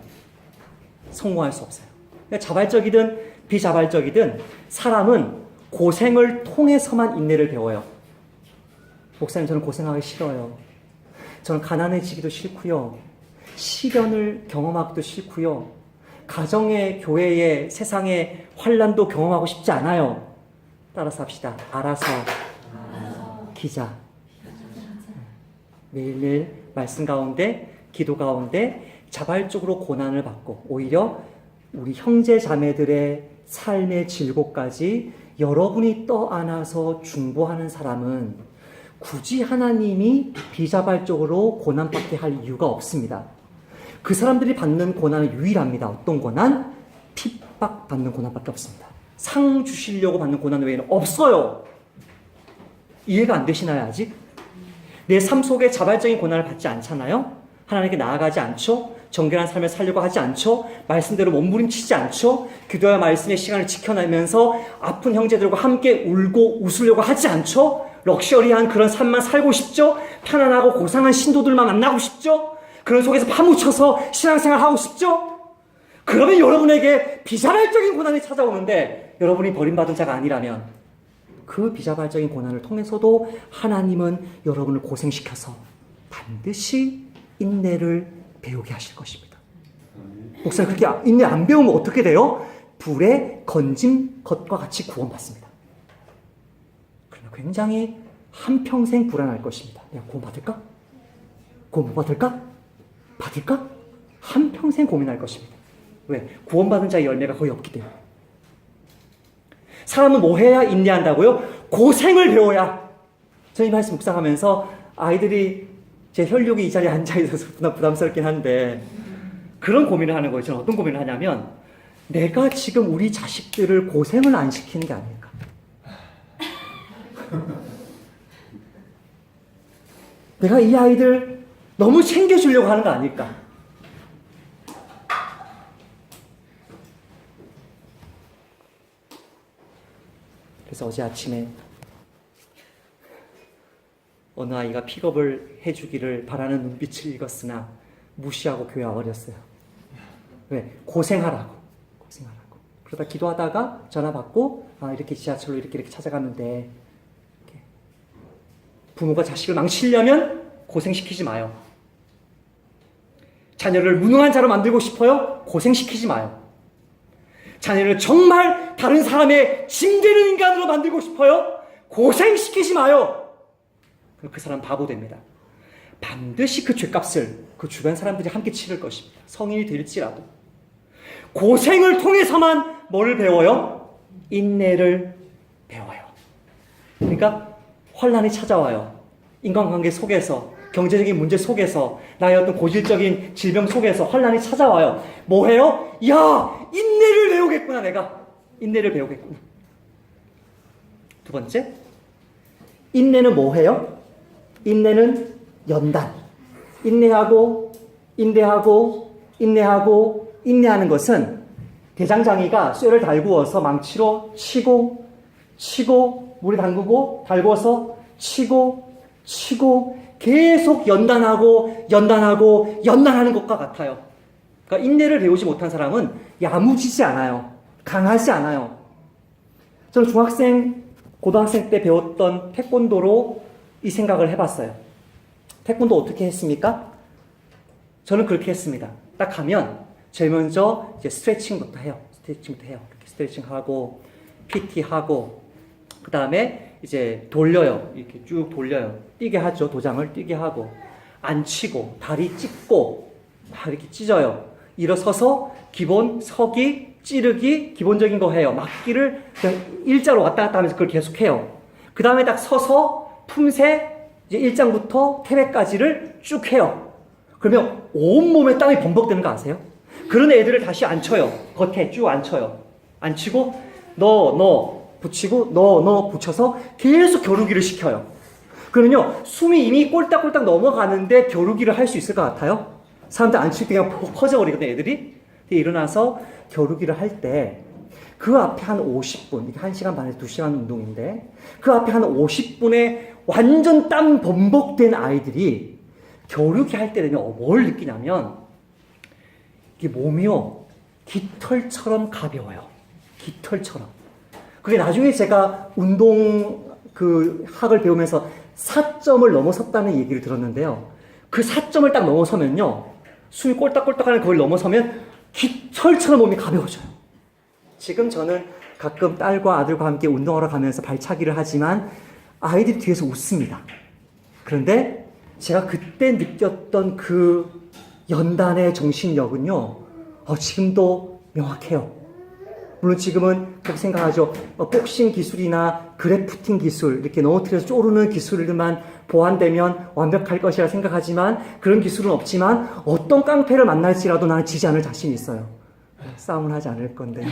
성공할 수 없어요. 그러니까 자발적이든 비자발적이든 사람은 고생을 통해서만 인내를 배워요. 목사님, 저는 고생하기 싫어요. 저는 가난해지기도 싫고요. 시련을 경험하기도 싫고요. 가정의, 교회의, 세상의 환난도 경험하고 싶지 않아요. 따라서 합시다. 알아서 기자. 매일매일 말씀 가운데, 기도 가운데 자발적으로 고난을 받고 오히려 우리 형제 자매들의 삶의 질고까지 여러분이 떠안아서 중보하는 사람은 굳이 하나님이 비자발적으로 고난받게 할 이유가 없습니다. 그 사람들이 받는 고난은 유일합니다. 어떤 고난? 핍박받는 고난밖에 없습니다. 상 주시려고 받는 고난 외에는 없어요. 이해가 안 되시나요, 아직? 내 삶 속에 자발적인 고난을 받지 않잖아요? 하나님께 나아가지 않죠? 정결한 삶을 살려고 하지 않죠? 말씀대로 몸부림치지 않죠? 기도와 말씀의 시간을 지켜내면서 아픈 형제들과 함께 울고 웃으려고 하지 않죠? 럭셔리한 그런 삶만 살고 싶죠? 편안하고 고상한 신도들만 만나고 싶죠? 그런 속에서 파묻혀서 신앙생활 하고 싶죠? 그러면 여러분에게 비자발적인 고난이 찾아오는데 여러분이 버림받은 자가 아니라면 그 비자발적인 고난을 통해서도 하나님은 여러분을 고생시켜서 반드시 인내를 배우게 하실 것입니다. 목사님, 그렇게 인내 안 배우면 어떻게 돼요? 불에 건진 것과 같이 구원받습니다. 그러면 굉장히 한평생 불안할 것입니다. 내가 구원받을까? 구원 못 받을까? 받을까? 한평생 고민할 것입니다. 왜? 구원받은 자의 열매가 거의 없기 때문에. 사람은 뭐 해야 인내한다고요? 고생을 배워야. 저희 말씀 묵상하면서 아이들이 제 혈육이 이 자리에 앉아있어서 부담스럽긴 한데 그런 고민을 하는 거예요. 저는 어떤 고민을 하냐면 내가 지금 우리 자식들을 고생을 안 시키는 게 아닐까. 내가 이 아이들 너무 챙겨주려고 하는 거 아닐까. 그래서 어제 아침에 어느 아이가 픽업을 해주기를 바라는 눈빛을 읽었으나 무시하고 교회 와버렸어요. 왜? 고생하라고. 그러다 기도하다가 전화 받고 이렇게 지하철로 이렇게 찾아가는데 이렇게. 부모가 자식을 망치려면 고생시키지 마요. 자녀를 무능한 자로 만들고 싶어요? 고생시키지 마요. 자녀를 정말 다른 사람의 짐되는 인간으로 만들고 싶어요? 고생시키지 마요. 그럼 그 사람 바보 됩니다. 반드시 그 죄값을 그 주변 사람들이 함께 치를 것입니다. 성인이 될지라도. 고생을 통해서만 뭘 배워요? 인내를 배워요. 그러니까 환난이 찾아와요. 인간관계 속에서, 경제적인 문제 속에서, 나의 어떤 고질적인 질병 속에서 환난이 찾아와요. 뭐 해요? 야, 인내를 배우겠구나, 내가. 인내를 배우겠구나. 두 번째, 인내는 뭐 해요? 인내는 연단. 인내하고, 인내하고, 인내하고, 인내하는 것은 대장장이가 쇠를 달구어서 망치로 치고, 치고, 물에 담그고, 달구어서 치고, 치고, 계속 연단하고, 연단하고, 연단하는 것과 같아요. 그러니까 인내를 배우지 못한 사람은 야무지지 않아요. 강하지 않아요. 저는 중학생, 고등학생 때 배웠던 태권도로 이 생각을 해봤어요. 태권도 어떻게 했습니까? 저는 그렇게 했습니다. 딱 가면 제일 먼저 이제 스트레칭부터 해요. 스트레칭부터 해요. 이렇게 스트레칭하고, PT하고, 그 다음에 이제 돌려요. 이렇게 쭉 돌려요. 뛰게 하죠. 도장을 뛰게 하고, 앉히고, 다리 찢고, 막 이렇게 찢어요. 일어서서 기본 서기, 찌르기, 기본적인 거 해요. 막기를 그냥 일자로 왔다 갔다 하면서 그걸 계속 해요. 그 다음에 딱 서서 품새, 이제 1장부터 태백까지를 쭉 해요. 그러면 온몸에 땀이 범벅되는 거 아세요? 그런 애들을 다시 앉혀요. 겉에 쭉 앉혀요. 앉히고 너 붙이고 너 붙여서 계속 겨루기를 시켜요. 그러면요, 숨이 이미 꼴딱꼴딱 넘어가는데 겨루기를 할 수 있을 것 같아요? 사람들 앉힐 때 그냥 퍼져버리거든요, 애들이. 일어나서 겨루기를 할 때 그 앞에 한 50분, 이게 1시간 반에서 2시간 운동인데 그 앞에 한 50분에 완전 땀 범벅된 아이들이 겨루기 할 때 되면 뭘 느끼냐면 이게 몸이요, 깃털처럼 가벼워요. 깃털처럼. 그게 나중에 제가 운동 학을 배우면서 4점을 넘어섰다는 얘기를 들었는데요. 그 4점을 딱 넘어서면요, 숨이 꼴딱꼴딱하는 그걸 넘어서면 깃털처럼 몸이 가벼워져요. 지금 저는 가끔 딸과 아들과 함께 운동하러 가면서 발차기를 하지만 아이들이 뒤에서 웃습니다. 그런데 제가 그때 느꼈던 그 연단의 정신력은요, 지금도 명확해요. 물론 지금은 그렇게 생각하죠. 복싱 기술이나 그래프팅 기술, 이렇게 넘어뜨려서 쪼르는 기술들만 보완되면 완벽할 것이라 생각하지만 그런 기술은 없지만 어떤 깡패를 만날지라도 나는 지지 않을 자신이 있어요. 싸움은 하지 않을 건데요.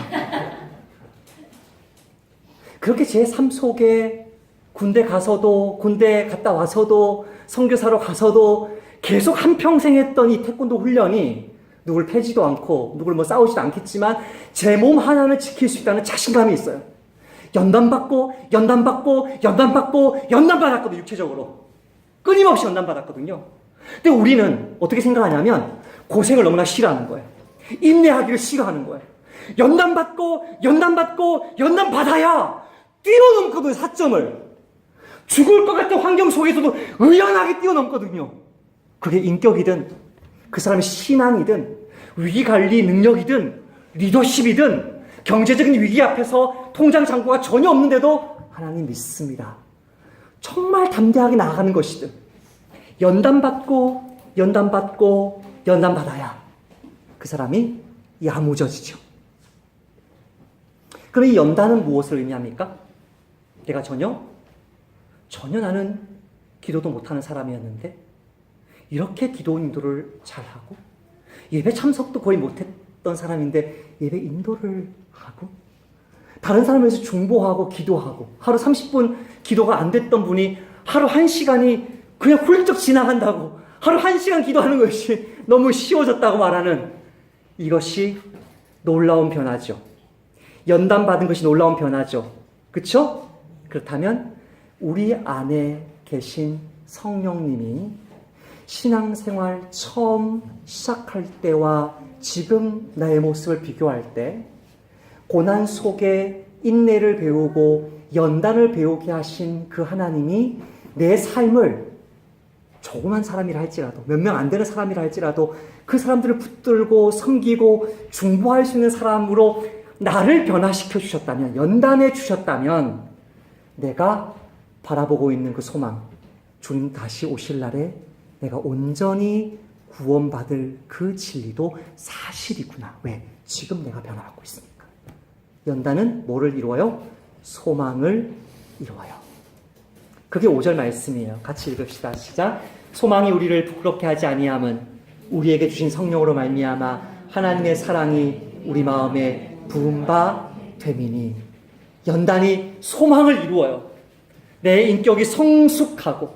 그렇게 제 삶 속에 군대 가서도, 군대 갔다 와서도, 선교사로 가서도 계속 한평생 했던 이 태권도 훈련이 누굴 패지도 않고 누굴 싸우지도 않겠지만 제 몸 하나는 지킬 수 있다는 자신감이 있어요. 연단받고 연단받았거든요. 육체적으로 끊임없이 연단받았거든요. 근데 우리는 어떻게 생각하냐면 고생을 너무나 싫어하는 거예요. 인내하기를 싫어하는 거예요. 연단받고 연단받아야 뛰어넘거든요. 4점을 죽을 것 같은 환경 속에서도 의연하게 뛰어넘거든요. 그게 인격이든 그 사람의 신앙이든 위기관리 능력이든 리더십이든 경제적인 위기 앞에서 통장 잔고가 전혀 없는데도 하나님 믿습니다. 정말 담대하게 나아가는 것이든 연단받고 연단받아야 그 사람이 야무져지죠. 그럼 이 연단은 무엇을 의미합니까? 내가 전혀 나는 기도도 못하는 사람이었는데 이렇게 기도 인도를 잘하고 예배 참석도 거의 못했던 사람인데 예배 인도를 하고 다른 사람을 위해서 중보하고 기도하고 하루 30분 기도가 안 됐던 분이 하루 1시간이 그냥 훌쩍 지나간다고 하루 1시간 기도하는 것이 너무 쉬워졌다고 말하는 이것이 놀라운 변화죠. 연단받은 것이 놀라운 변화죠. 그렇죠? 그렇다면 우리 안에 계신 성령님이 신앙생활 처음 시작할 때와 지금 나의 모습을 비교할 때 고난 속에 인내를 배우고 연단을 배우게 하신 그 하나님이 내 삶을 조그만 사람이라 할지라도, 몇 명 안 되는 사람이라 할지라도 그 사람들을 붙들고 섬기고 중보할 수 있는 사람으로 나를 변화시켜 주셨다면, 연단해 주셨다면, 내가 바라보고 있는 그 소망, 주님 다시 오실 날에 내가 온전히 구원받을 그 진리도 사실이구나. 왜? 지금 내가 변화하고 있으니까. 연단은 뭐를 이루어요? 소망을 이루어요. 그게 5절 말씀이에요. 같이 읽읍시다. 시작. 소망이 우리를 부끄럽게 하지 아니함은 우리에게 주신 성령으로 말미암아 하나님의 사랑이 우리 마음에 부은 바 됨이니. 연단이 소망을 이루어요. 내 인격이 성숙하고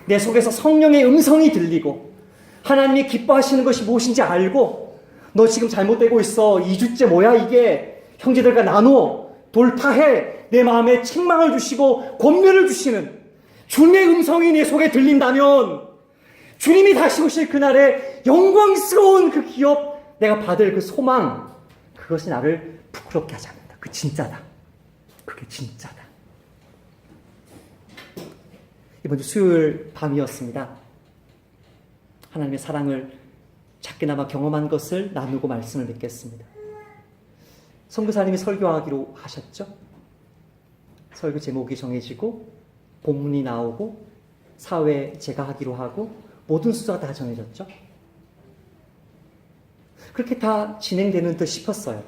내 속에서 성령의 음성이 들리고 하나님이 기뻐하시는 것이 무엇인지 알고, 너 지금 잘못되고 있어, 2주째 뭐야 이게, 형제들과 나누어 돌파해, 내 마음에 책망을 주시고 권면을 주시는 주님의 음성이 내 속에 들린다면 주님이 다시 오실 그날에 영광스러운 그 기업, 내가 받을 그 소망, 그것이 나를 부끄럽게 하지 않는다. 그 진짜다. 그게 진짜다. 이번 주 수요일 밤이었습니다. 하나님의 사랑을 작게나마 경험한 것을 나누고 말씀을 맺겠습니다. 선교사님이 설교하기로 하셨죠? 설교 제목이 정해지고 본문이 나오고 사회 제가 하기로 하고 모든 순서가 다 정해졌죠? 그렇게 다 진행되는 듯 싶었어요.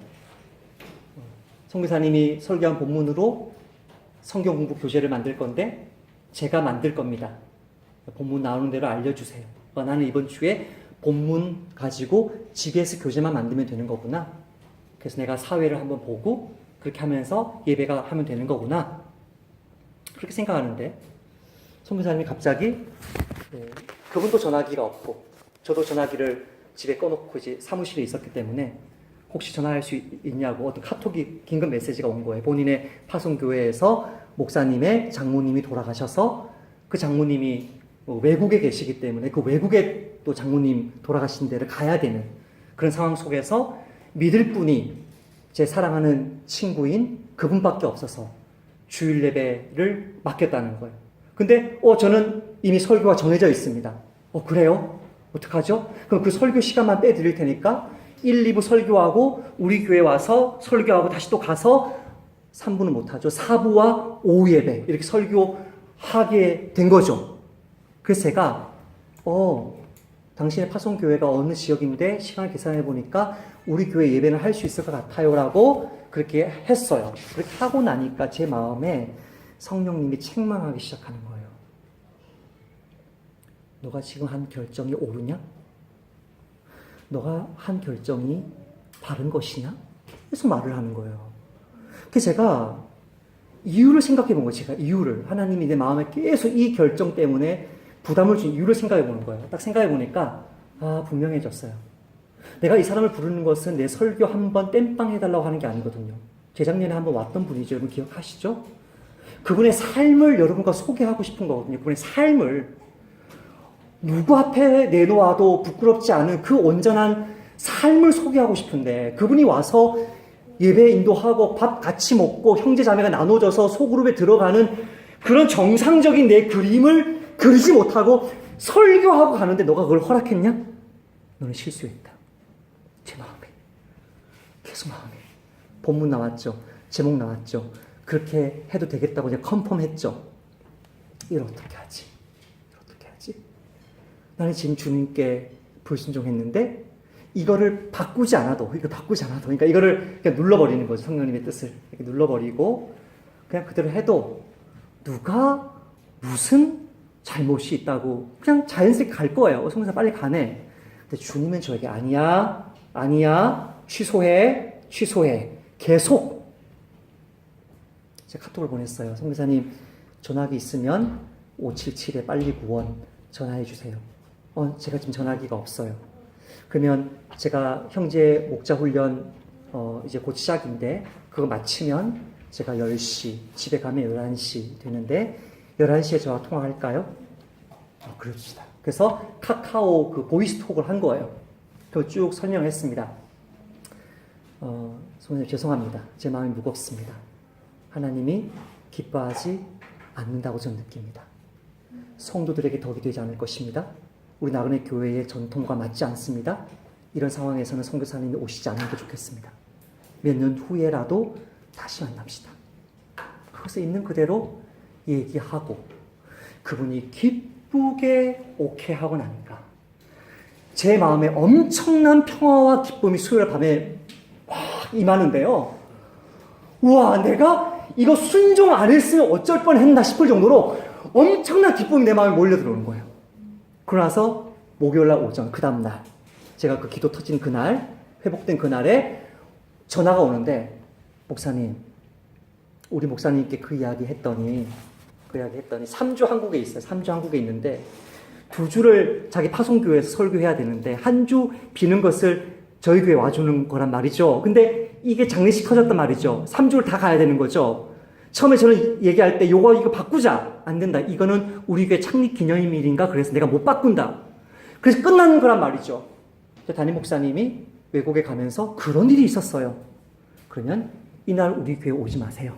선교사님이 설교한 본문으로 성경 공부 교재를 만들 건데 제가 만들 겁니다. 본문 나오는 대로 알려주세요. 나는 이번 주에 본문 가지고 집에서 교재만 만들면 되는 거구나. 그래서 내가 사회를 한번 보고 그렇게 하면서 예배가 하면 되는 거구나. 그렇게 생각하는데 선교사님이 갑자기 그분도 전화기가 없고 저도 전화기를 집에 꺼놓고 이제 사무실에 있었기 때문에 혹시 전화할 수 있냐고 어떤 카톡이 긴급 메시지가 온 거예요. 본인의 파송교회에서 목사님의 장모님이 돌아가셔서 그 장모님이 외국에 계시기 때문에 그 외국에 또 장모님 돌아가신 데를 가야 되는 그런 상황 속에서 믿을 분이 제 사랑하는 친구인 그분밖에 없어서 주일 예배를 맡겼다는 거예요. 근데 저는 이미 설교가 정해져 있습니다. 그래요? 어떡하죠? 그럼 그 설교 시간만 빼드릴 테니까 1, 2부 설교하고 우리 교회 와서 설교하고 다시 또 가서 3부는 못하죠. 4부와 오후 예배 이렇게 설교하게 된 거죠. 그래서 제가 당신의 파송교회가 어느 지역인데 시간을 계산해 보니까 우리 교회 예배는 할 수 있을 것 같아요 라고 그렇게 했어요. 그렇게 하고 나니까 제 마음에 성령님이 책망하기 시작하는 거예요. 너가 지금 한 결정이 옳으냐? 너가 한 결정이 바른 것이냐? 그래서 말을 하는 거예요. 그래서 제가 이유를 생각해 본 거예요. 제가 이유를. 하나님이 내 마음에 계속 이 결정 때문에 부담을 준 이유를 생각해 보는 거예요. 딱 생각해 보니까 분명해졌어요. 내가 이 사람을 부르는 것은 내 설교 한번 땜빵 해달라고 하는 게 아니거든요. 재작년에 한번 왔던 분이죠. 여러분 기억하시죠? 그분의 삶을 여러분과 소개하고 싶은 거거든요. 그분의 삶을 누구 앞에 내놓아도 부끄럽지 않은 그 온전한 삶을 소개하고 싶은데 그분이 와서 예배 인도하고 밥 같이 먹고 형제 자매가 나눠져서 소그룹에 들어가는 그런 정상적인 내 그림을 그리지 못하고 설교하고 가는데 너가 그걸 허락했냐? 너는 실수했다. 제 마음에. 계속 마음에. 본문 나왔죠. 제목 나왔죠. 그렇게 해도 되겠다고 이제 컨펌했죠. 이걸 어떻게 하지? 어떻게 하지? 나는 지금 주님께 불순종했는데 이거를 바꾸지 않아도 그러니까 이거를 그냥 눌러버리는 거죠. 성령님의 뜻을 이렇게 눌러버리고 그냥 그대로 해도 누가 무슨 잘못이 있다고 그냥 자연스럽게 갈 거예요. 성령사 빨리 가네. 근데 주님은 저에게 아니야, 취소해, 계속. 제가 카톡을 보냈어요. 성교사님 전화기 있으면 577에 빨리 구원 전화해 주세요. 제가 지금 전화기가 없어요. 그러면 제가 형제 목자 훈련 이제 곧 시작인데 그거 마치면 제가 10시, 집에 가면 11시 되는데 11시에 저와 통화할까요? 그럽시다. 그래서 카카오 그 보이스톡을 한 거예요. 그걸 쭉 설명했습니다. 선생님 죄송합니다. 제 마음이 무겁습니다. 하나님이 기뻐하지 않는다고 저는 느낍니다. 성도들에게 덕이 되지 않을 것입니다. 우리 나그네 교회의 전통과 맞지 않습니다. 이런 상황에서는 선교사님이 오시지 않는 게 좋겠습니다. 몇 년 후에라도 다시 만납시다. 그것을 있는 그대로 얘기하고 그분이 기쁘게 오케이 하고 나니까 제 마음에 엄청난 평화와 기쁨이 수요일 밤에 막 임하는데요. 우와, 내가 이거 순종 안 했으면 어쩔 뻔했나 싶을 정도로 엄청난 기쁨이 내 마음에 몰려 들어오는 거예요. 그러나서 목요일날 오전 그 다음날 제가 그 기도 터진 그날 회복된 그날에 전화가 오는데 목사님, 우리 목사님께 그 이야기 했더니 3주 한국에 있어요. 3주 한국에 있는데 2주를 자기 파송교회에서 설교해야 되는데 한 주 비는 것을 저희 교회 와주는 거란 말이죠. 근데 이게 장례식 터졌단 말이죠. 3주를 다 가야 되는 거죠. 처음에 저는 얘기할 때 이거 바꾸자. 안 된다. 이거는 우리 교회 창립 기념일인가? 그래서 내가 못 바꾼다. 그래서 끝나는 거란 말이죠. 담임 목사님이 외국에 가면서 그런 일이 있었어요. 그러면 이날 우리 교회 오지 마세요.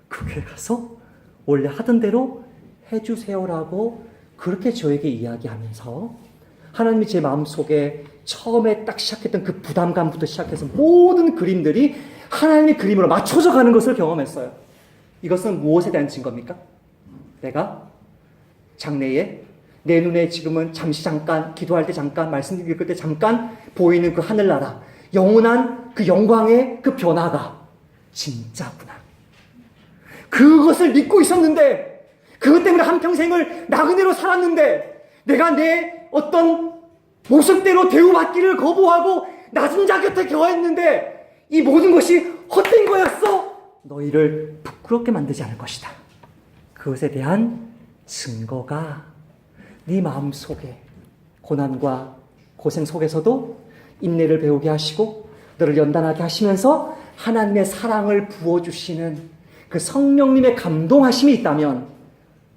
그 교회 가서 원래 하던 대로 해주세요라고 그렇게 저에게 이야기하면서 하나님이 제 마음속에 처음에 딱 시작했던 그 부담감부터 시작해서 모든 그림들이 하나님의 그림으로 맞춰져 가는 것을 경험했어요. 이것은 무엇에 대한 증거입니까? 내가 장래에 내 눈에 지금은 잠깐 기도할 때 잠깐 말씀 읽을 때 잠깐 보이는 그 하늘나라 영원한 그 영광의 그 변화가 진짜구나. 그것을 믿고 있었는데 그것 때문에 한평생을 나그네로 살았는데 내가 내 어떤 모습대로 대우받기를 거부하고 낮은 자 곁에 거했는데 이 모든 것이 헛된 거였어. 너희를 부끄럽게 만들지 않을 것이다. 그것에 대한 증거가 네 마음속에 고난과 고생 속에서도 인내를 배우게 하시고 너를 연단하게 하시면서 하나님의 사랑을 부어주시는 그 성령님의 감동하심이 있다면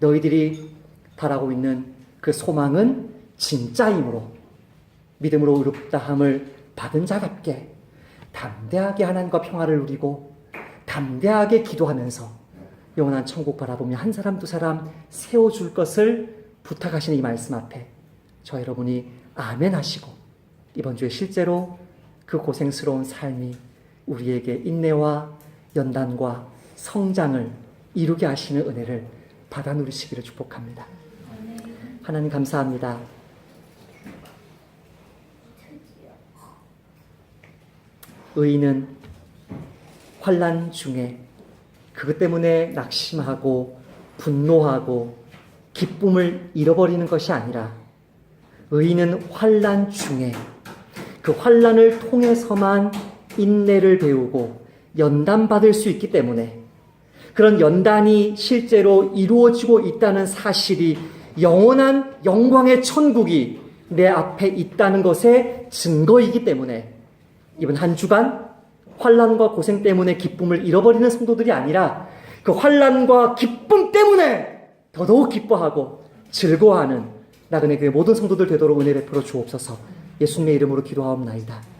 너희들이 바라고 있는 그 소망은 진짜이므로 믿음으로 의롭다함을 받은 자답게 담대하게 하나님과 평화를 누리고 담대하게 기도하면서 영원한 천국 바라보며 한 사람 두 사람 세워줄 것을 부탁하시는 이 말씀 앞에 저 여러분이 아멘 하시고 이번 주에 실제로 그 고생스러운 삶이 우리에게 인내와 연단과 성장을 이루게 하시는 은혜를 받아 누리시기를 축복합니다. 하나님 감사합니다. 의인은 환난 중에 그것 때문에 낙심하고 분노하고 기쁨을 잃어버리는 것이 아니라 의인은 환난 중에 그 환난을 통해서만 인내를 배우고 연단받을 수 있기 때문에 그런 연단이 실제로 이루어지고 있다는 사실이 영원한 영광의 천국이 내 앞에 있다는 것의 증거이기 때문에 이번 한 주간 환난과 고생 때문에 기쁨을 잃어버리는 성도들이 아니라 그 환난과 기쁨 때문에 더더욱 기뻐하고 즐거워하는 나그네 교회 모든 성도들 되도록 은혜 베풀어 주옵소서. 예수님의 이름으로 기도하옵나이다.